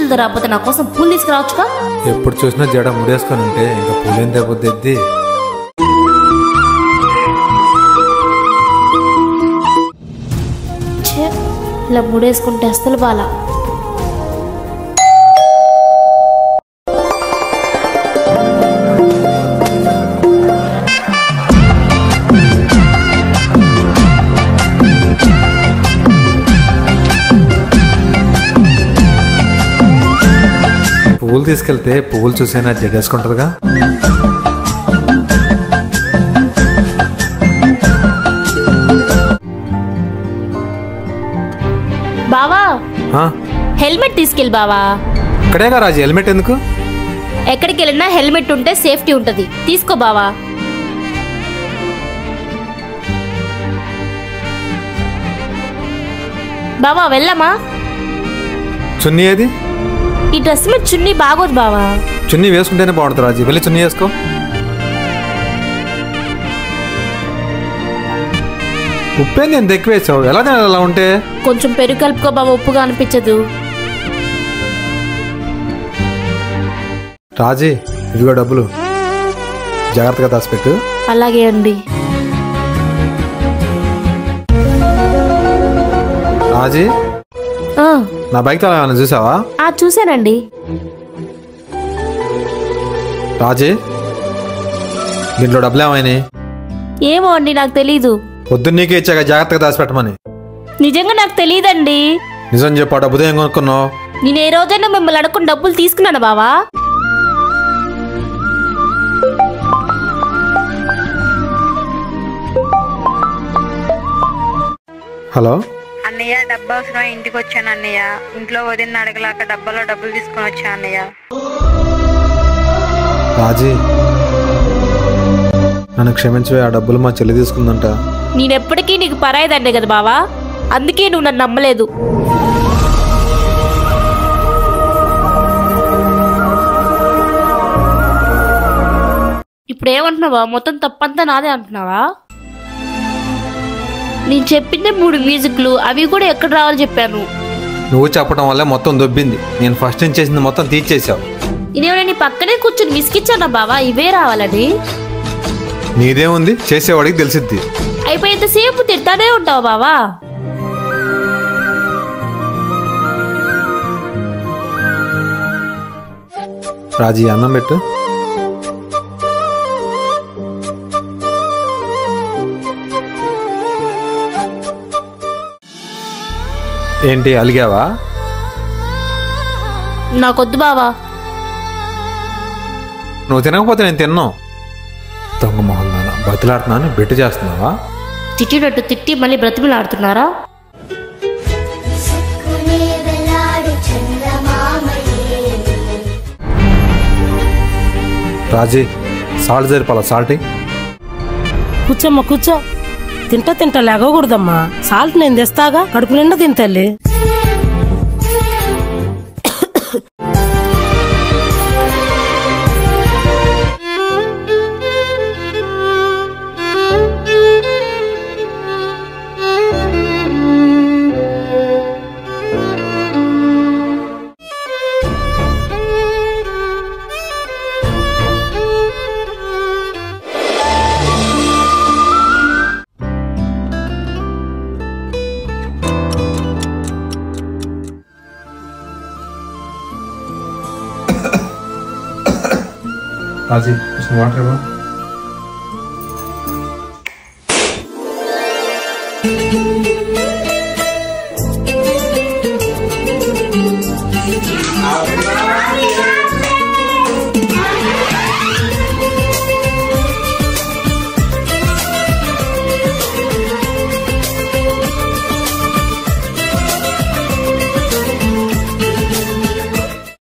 పూజలతో రాకపోతే నా కోసం పూలు తీసుకురావచ్చుగా. ఎప్పుడు చూసినా జడ ముడేసుకొని ఉంటే ఇంకా పూలేం తగ్గుద్ది. ఇలా ముడేసుకుంటే అస్సలు బాలా. పువ్వులు తీసుకెళ్తే పువ్వులు చూసైనా జడేసుకుంటుందిగా. బావా హెల్మెట్ తీసుకెళ్ళి బావా. ఇక్కడేగా రాజు హెల్మెట్ ఎందుకు? ఎక్కడికి వెళ్ళినా హెల్మెట్ ఉంటే సేఫ్టీ ఉంటది. తీసుకో బావా. బావా వెళ్ళమా. చున్నీ ఏది? ఈ డ్రెస్ మీద చున్నీ బాగోదు బావా. చున్నీ వేసుకుంటేనే బాగుంటుంది రాజు. వెళ్ళి చున్నీ వేసుకో. ఉప్పేంది ఎంత ఎక్కువ వేసావు? ఎలా తినాలి అలా ఉంటే? కొంచెం పెరుగు కలుపుకో బావా, ఉప్పుగా అనిపించదు. రాజీ ఇదిగో డబ్బులు, జాగ్రత్తగా దాచిపెట్టు. అలాగే అండి. రాజీ నా బైక్ తో ఏమైనా చూసావా? చూసానండి. రాజీ దీంట్లో డబ్బులు ఏమైనాయి? ఏమో అండి, నాకు తెలీదు. పొద్దున్న నీకే ఇచ్చాక జాగ్రత్తగా దాచిపెట్టమని. నిజంగా నాకు తెలియదండి. నిజం చెప్పా, డబ్బుతో ఏం కొనుక్కున్నావు? నేను ఏ రోజైనా మిమ్మల్ని అడుక్కుని డబ్బులు తీసుకున్నాను బావా? హలో అన్నయ్య, డబ్బు అవసరం ఇంటికి వచ్చాను అన్నయ్య. ఇంట్లో వదిన అడగలాక డబ్బాలో డబ్బులు తీసుకొని వచ్చా అన్నయ్య. రాజీ నన్ను క్షమించవే, ఆ డబ్బులు మా చెల్లి తీసుకుందంట. నేనెప్పటికీ నీకు పరాయిదండే కదా బావా, అందుకే నువ్వు నన్ను నమ్మలేదు. ఇప్పుడు ఏమంటున్నావా? మొత్తం తప్పంతా నాదే అంటున్నావా? నేను చెప్పిందే 3 మ్యూజిక్లు, అవి కూడా ఎక్కడ రావాలో చెప్పాను. నువ్వు చెప్పడం వల్లే మొత్తం దొబ్బింది. నేను ఫస్ట్ నుంచి చేసింది మొత్తం తీర్చేసావు. నేనేమైనా నీ పక్కనే కూర్చొని మిస్కిచ్చానా బావా ఇవే రావాలని? నీదేముంది, చేసేవాడికి తెలిసిద్ది. అయిపోయేంతసేపు తిడతానే ఉంటావు బావా. రాజీ అన్నం పెట్టు. ఏంటి అలిగావా? నాకొద్దు బావా. నువ్వు తినకపోతే నేను తిన్నావు. దొంగ మొహం నాన్న, బతిలాడుతున్నాను బెట్టు చేస్తున్నావా? తిట్టినట్టు తిట్టి మళ్ళీ బ్రతిమలాడుతున్నారా? రాజీ సాల్ట్ సరిపాలా, సాల్ట్. కూర్చోమ్మా కూర్చో. తింటా లేగకూడదమ్మా. సాల్ట్ నేను తెస్తాగా, కడుపు నిండా తింటల్లి. రాజీ కొంచెం వాటర్ ఇవ్వ.